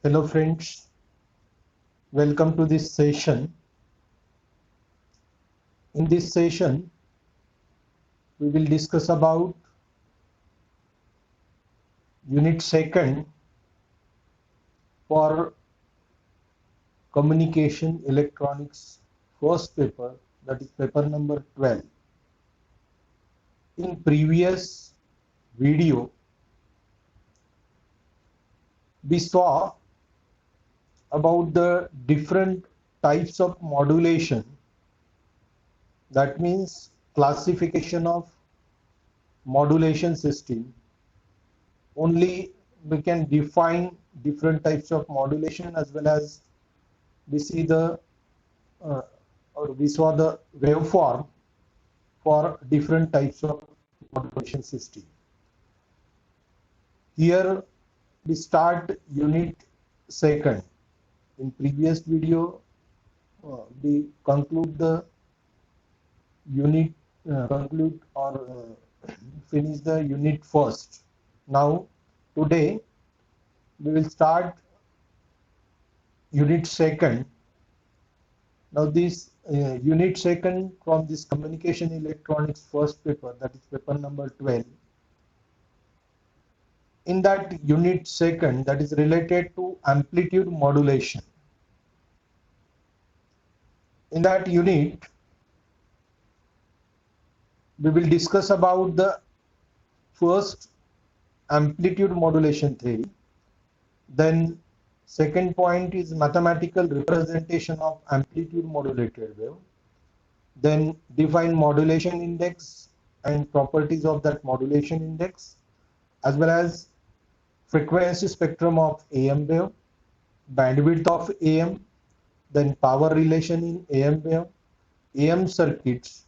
Hello friends, welcome to this session. In this session, we will discuss about unit second for communication electronics first paper, that is paper number 12. In previous video, we saw about the different types of modulation, that means classification of modulation system. Only we can define different types of modulation, as well as we see the or we saw the waveform for different types of modulation system. Here we start unit second. In previous video, we conclude the unit conclude or finish the unit first. Now today we will start unit second. Now this unit second from this communication electronics first paper, that is paper number 12. In that unit second, that is related to amplitude modulation. In that unit, we will discuss about the first amplitude modulation theory. Then second point is mathematical representation of amplitude modulated wave. Then define modulation index and properties of that modulation index, as well as frequency spectrum of AM wave, bandwidth of AM, then power relation in AM wave, AM circuits.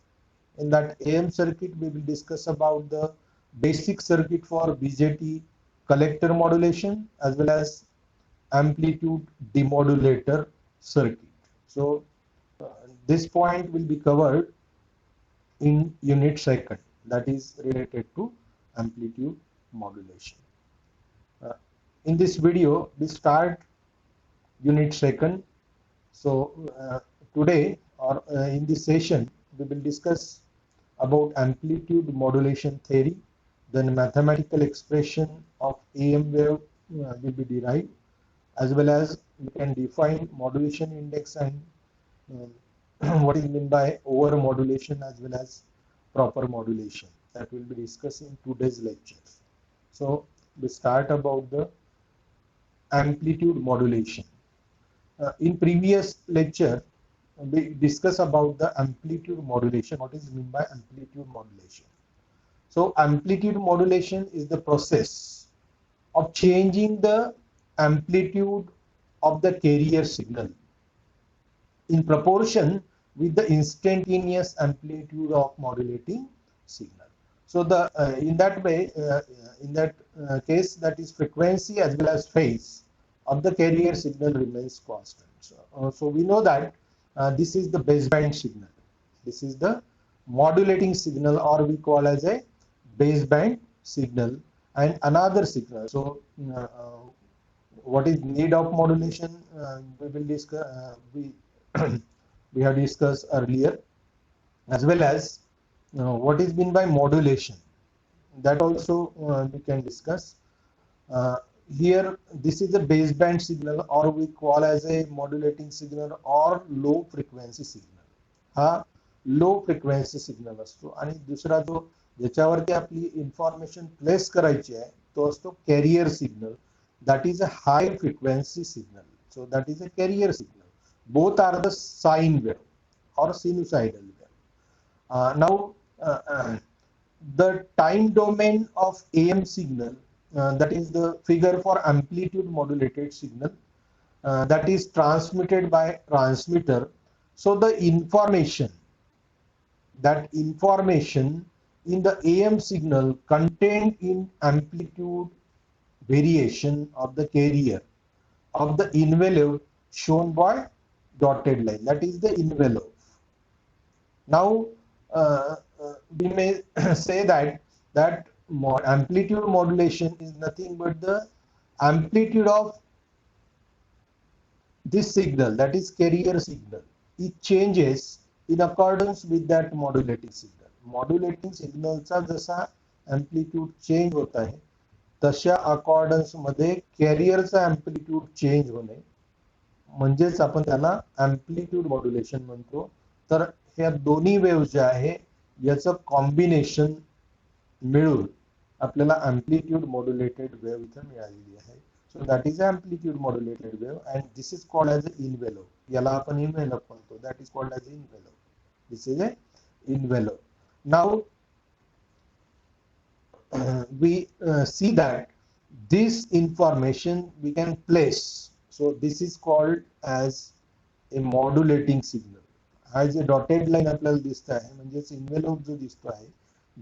In that AM circuit, we will discuss about the basic circuit for BJT collector modulation, as well as amplitude demodulator circuit. So this point will be covered in unit second, that is related to amplitude modulation. In this video, we start unit second. So today or in this session, we will discuss about amplitude modulation theory. Then mathematical expression of AM wave will be derived, as well as we can define modulation index and what is meant by over modulation as well as proper modulation. That will be discussed in today's lecture. So we start about the amplitude modulation. In previous lecture, we discussed about the amplitude modulation. What is meant by amplitude modulation? So amplitude modulation is the process of changing the amplitude of the carrier signal in proportion with the instantaneous amplitude of modulating signal. So the in that way, in that case, that is frequency as well as phase of the carrier signal remains constant. So we know that this is the baseband signal. This is the modulating signal, or we call as a baseband signal, and another signal. So what is need of modulation? We will discuss. We have discussed earlier, as well as what is meant by modulation. That also we can discuss. Here, this is a baseband signal, or we call as a modulating signal or low frequency signal. हा लो frequency signal असतो. आणि दुसरा जो ज्याच्यावरती आपली information place करायची आहे तो असतो carrier signal. that is a high frequency signal. So that is a carrier signal. Both are the sine wave or sinusoidal wave. Now the time domain of AM signal, that is the figure for amplitude modulated signal, that is transmitted by transmitter. So the information in the AM signal contained in amplitude variation of the carrier of the envelope shown by dotted line, that is the envelope. Now we may say that amplitude modulation is nothing but the amplitude of this signal, that is carrier signal, it changes in accordance with that modulating signal. Modulating सिग्नलचा जसा amplitude change होत आहे तशा accordance मध्ये कॅरियरचा amplitude change होणे म्हणजेच आपण त्याला amplitude modulation म्हणतो. तर ह्या दोन्ही वेव्ह ज्या आहे याचं कॉम्बिनेशन मिळून आपल्याला amplitude modulated wave इथे मिळालेली आहे. So that is amplitude modulated wave and this is called as envelope. याला आपण envelope म्हणतो. That is called as envelope. This is a envelope. Now we see that this information we can place. So this is called as a modulating signal. हा जे dotted line आपल्याला दिसत आहे म्हणजेच envelope जो दिसतो आहे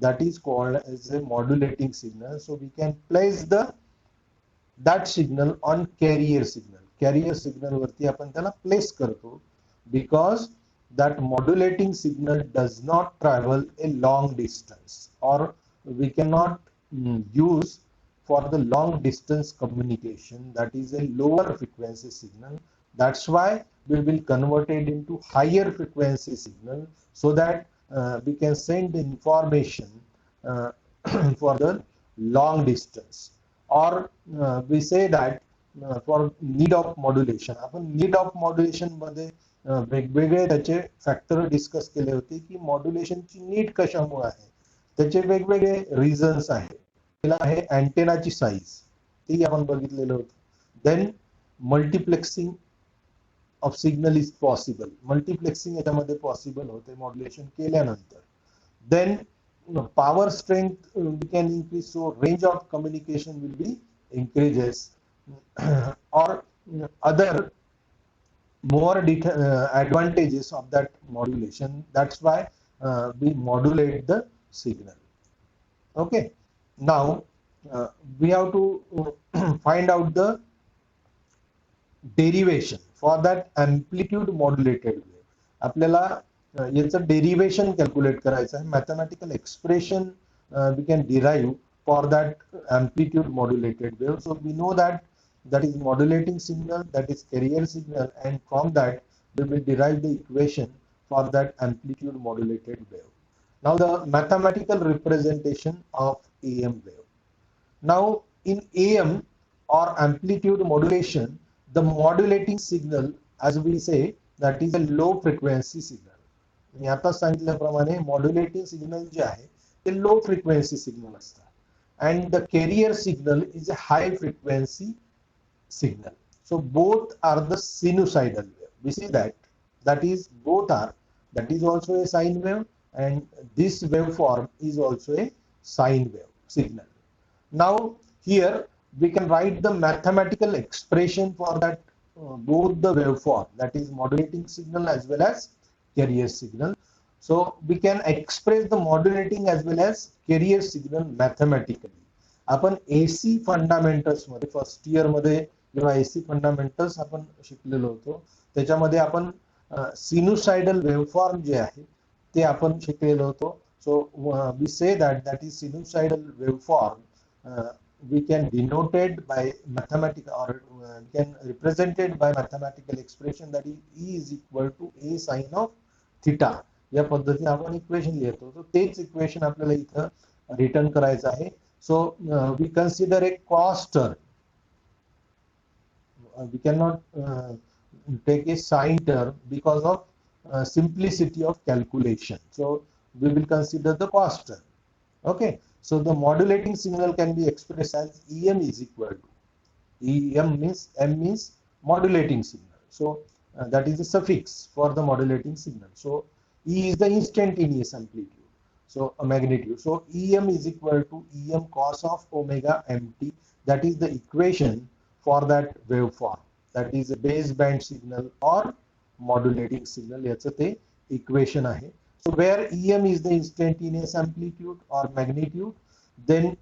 that is called as a modulating signal. So we can place that signal on carrier signal. Carrier signal वरती आपण त्याला place करतो because that modulating signal does not travel a long distance or we cannot use for the long distance communication. That is a lower frequency signal. That's why we will convert it into higher frequency signal so that we can send the information for the long distance. Or we say that for need of modulation. आपण need of modulation मध्ये वेगवेगळे त्याचे factor discuss केले होते की मॉड्युलेशनची need कशामुळे आहे. त्याचे वेगवेगळे रिझन्स आहेत. पहिला आहे अँटेनाची साईज, ती आपण बघितलेलं होतं. Then multiplexing of signal is possible. Multiplexing याच्यामध्ये पॉसिबल होते मॉड्युलेशन केल्यानंतर. Then power strength we can increase, so range of communication will be increases or other more advantages of that modulation. That's why we modulate the signal. Okay, now we have to find out the derivation for that amplitude modulated wave. आपल्याला याचं derivation calculate करायचं आहे. Mathematical expression we can derive for that amplitude modulated wave. So we know that that is modulating signal, that is carrier signal, and from that we will derive the equation for that amplitude modulated wave. Now the mathematical representation of AM wave. Now in AM or amplitude modulation, the modulating signal, as we say, that is a low frequency signal. मी आता सांगितल्याप्रमाणे modulating signal जे आहे ते low frequency signal असतात and the carrier signal is a high frequency signal. So both are the sinusoidal wave. We see that is both are, that is also a sine wave and this waveform is also a sine wave signal. Now here we can write the mathematical expression for that both the waveform, that is modulating signal as well as carrier signal. So we can express the modulating as well as carrier signal mathematically. आपण AC fundamentals मध्ये first year मध्ये जेव्हा AC fundamentals आपण शिकलेलो होतो त्याच्यामध्ये आपण sinusoidal waveform जे आहे ते आपण शिकलेलो होतो. सो वी से that is sinusoidal waveform we can denoted by mathematical or we can represented by mathematical expression that is E is equal to A sin of theta. या पद्धतीने आपण इक्वेशन लिहितो. तर तेच इक्वेशन आपल्याला इथं रिटर्न करायचं आहे. So we consider a cos term. We cannot take a sine term because of simplicity of calculation. So we will consider the cos term. Okay. So the modulating signal can be expressed as EM is equal to EM means M means modulating signal. So that is a suffix for the modulating signal. So E is the instantaneous amplitude. So a magnitude. So EM is equal to EM cos of omega mt. That is the equation for that waveform. That is a baseband signal or modulating signal. याचं ते equation आहे. So where EM is the instantaneous amplitude or magnitude, then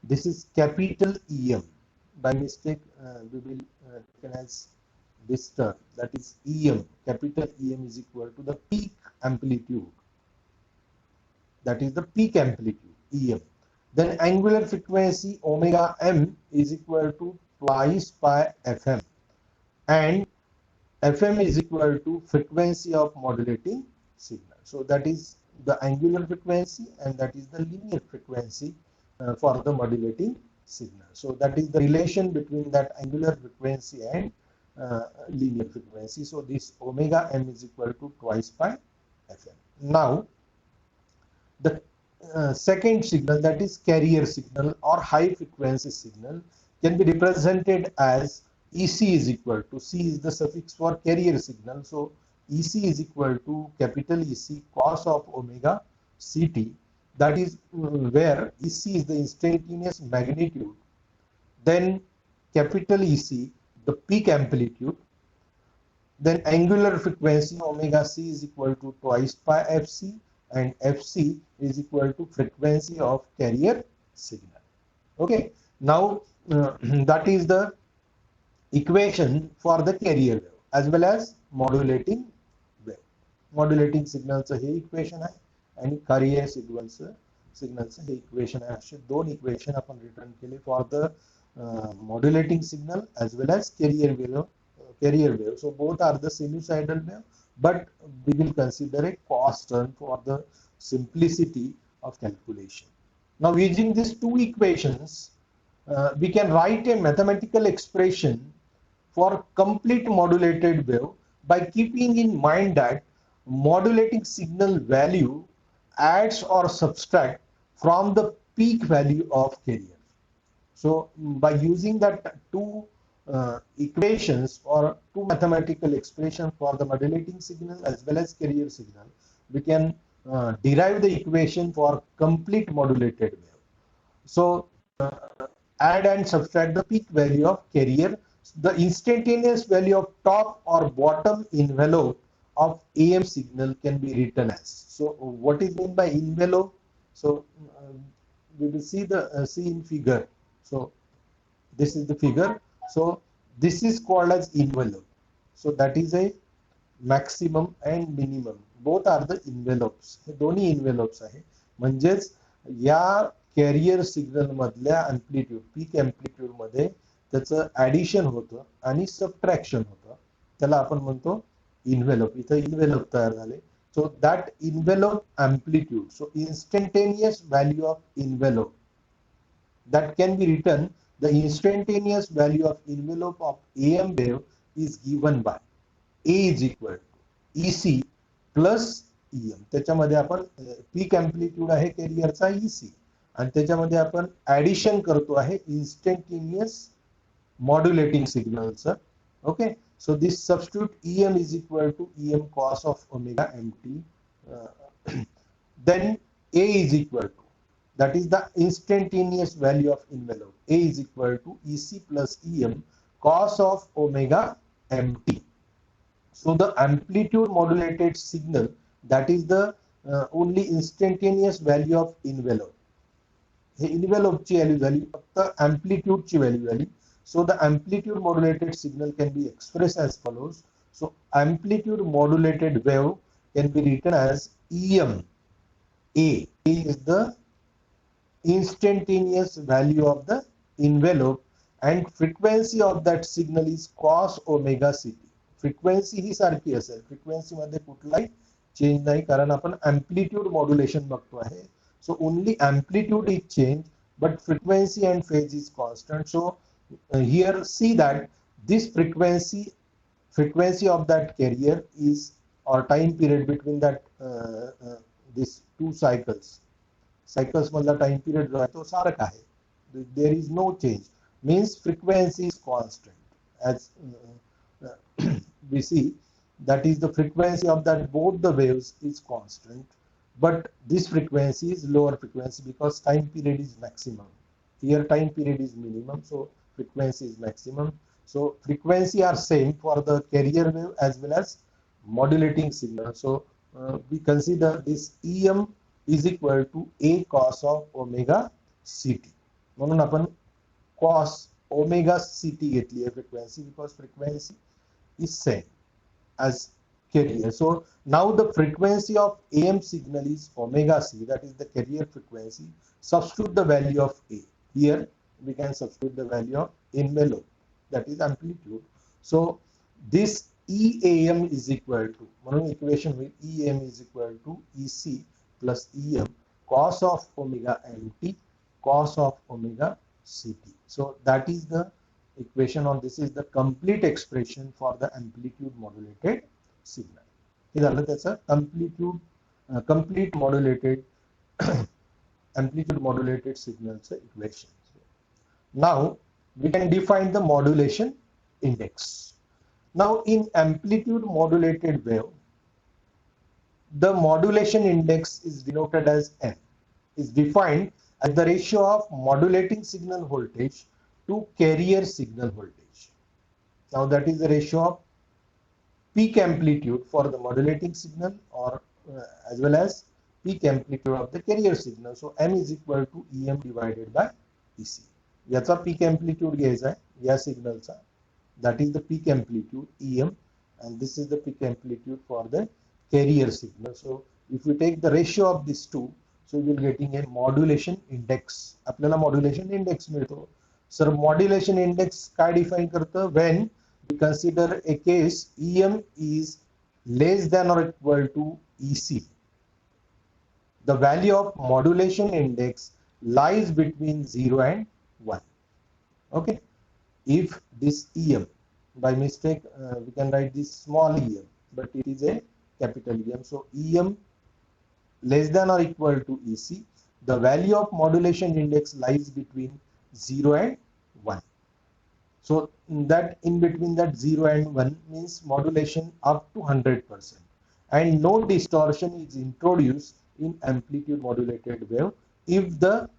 this is capital EM. By mistake, we will take as this term, that is EM. Capital EM is equal to the peak amplitude. That is the peak amplitude EM. Then angular frequency omega m is equal to twice pi fm, and fm is equal to frequency of modulating signal. So that is the angular frequency and that is the linear frequency for the modulating signal. So that is the relation between that angular frequency and linear frequency. So this omega m is equal to twice pi fm. Now the second signal, that is carrier signal or high frequency signal, can be represented as EC is equal to, C is the suffix for carrier signal, so EC is equal to capital EC cos of omega CT. That is where EC is the instantaneous magnitude, then capital EC the peak amplitude, then angular frequency omega c is equal to twice pi fc, and fc is equal to frequency of carrier signal. Okay, now that is the equation for the carrier wave as well as modulating wave. Modulating सिग्नलचं hey equation आहे आणि कार्य सिग्नलचं हे equation आहे. असे दोन equation आपण return केले for the modulating signal as well as carrier wave. So both are the sinusoidal wave, but we will consider a cos term for the simplicity of calculation. Now using these two equations, we can write a mathematical expression for complete modulated wave by keeping in mind that modulating signal value adds or subtract from the peak value of carrier. So by using that two equations or two mathematical expressions for the modulating signal as well as carrier signal, we can derive the equation for complete modulated wave. So add and subtract the peak value of carrier. The instantaneous value of top or bottom envelope of AM signal can be written as. So what is meant by envelope? So we will see the see in figure. So this is the figure. So this is called as envelope. So that is a maximum and minimum. Both are the envelopes. हे दोन्ही envelopes आहे. म्हणजेच या career signal मधल्या amplitude peak amplitude मध्ये त्याचं addition होतं आणि subtraction होतं. त्याला आपण म्हणतो envelope. इथं envelope तयार झाले. So that envelope amplitude. So instantaneous value of envelope, that can be written, the instantaneous value of envelope of AM wave is given by A is equal to EC plus EM. त्याच्यामध्ये आपण peak amplitude आहे कॅरियरचा EC आणि त्याच्यामध्ये आपण addition करतो आहे instantaneous modulating सिग्नलचं. Okay, so this substitute EM is equal to EM cos of omega mt. Then A is equal to, that is the instantaneous value of envelope. A is equal to EC plus EM cos of omega mt. So the amplitude modulated signal, that is the only instantaneous value of envelope. हे envelope ची value झाली, फक्त amplitude ची value झाली. So the amplitude modulated signal can be expressed as follows. So amplitude modulated wave can be written as EM. A is the instantaneous value of the envelope and frequency of that signal is cos omega ct. Frequency ही सारखी असेल, frequency मध्ये कुठलाही change नाही कारण आपण amplitude modulation बघतो आहे. So only amplitude is change but frequency and phase is constant. So here see that this frequency of that carrier is, or time period between that these two cycles मधला time period जो आहे तो सारखा आहे. There is no change, means frequency is constant. As we see, that is the frequency of that both the waves is constant, but this frequency is lower frequency because time period is maximum. Here time period is minimum, so frequency is maximum. So frequency are same for the carrier wave as well as modulating signal. So we consider this EM is equal to A cos of omega ct. म्हणून आपण cos omega ct घेतली आहे frequency because frequency is same as carrier. So now the frequency of AM signal is omega c, that is the carrier frequency. Substitute the value of A. Here we can substitute the value of envelope, that is amplitude. So this EAM is equal to, म्हणून equation with EAM is equal to EC plus EM cos of omega mt cos of omega ct. So that is the equation, or this is the complete expression for the amplitude modulated signal. हे झालं त्याचं complete modulated amplitude modulated signals equation. Now we can define the modulation index. Now in amplitude modulated wave, the modulation index is denoted as M, is defined as the ratio of modulating signal voltage to carrier signal voltage. Now that is the ratio of peak amplitude for the modulating signal, or as well as peak amplitude of the carrier signal. So M is equal to EM divided by EC. याचा peak amplitude घ्यायचा आहे या सिग्नलचा, that is the peak amplitude EM, and this is the peak amplitude for the carrier signal. So if we take the ratio of these two, so you will getting a modulation index. आपल्याला modulation index मिळतो. Sir, modulation index काय define करतं? When we consider a case EM is less than or equal to EC, the value of modulation index lies between 0 and 1. Okay, if this EM, by mistake we can write this small EM, but it is a capital EM. So EM less than or equal to EC, the value of modulation index lies between 0 and 1. So that in between that 0 and 1 means modulation up to 100%, and no distortion is introduced in amplitude modulated wave if the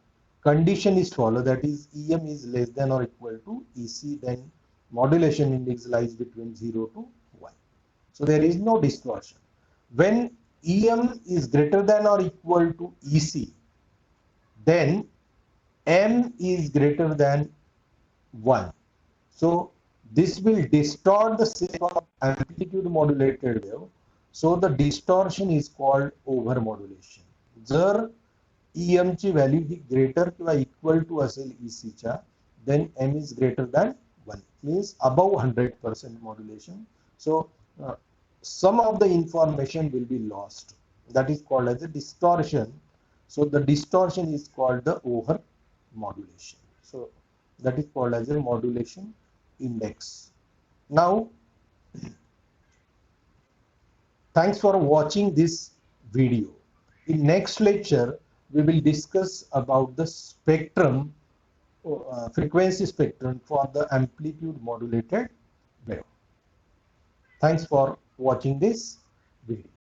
condition is followed, that is EM is less than or equal to EC, then modulation index lies between 0 to 1. So there is no distortion. When EM is greater than or equal to EC, then M is greater than 1. So this will distort the shape of amplitude modulated wave. So the distortion is called overmodulation. जर EM ची value ही greater किंवा equal to असेल EC च्या, then M is greater than 1, means above 100% modulation. So some of the information will be lost. That is called as a distortion. So the distortion is called the overmodulation. So that is called as a modulation index. Now, thanks for watching this video. In next lecture, we will discuss about the spectrum, frequency spectrum for the amplitude modulated wave. Thanks for watching this video.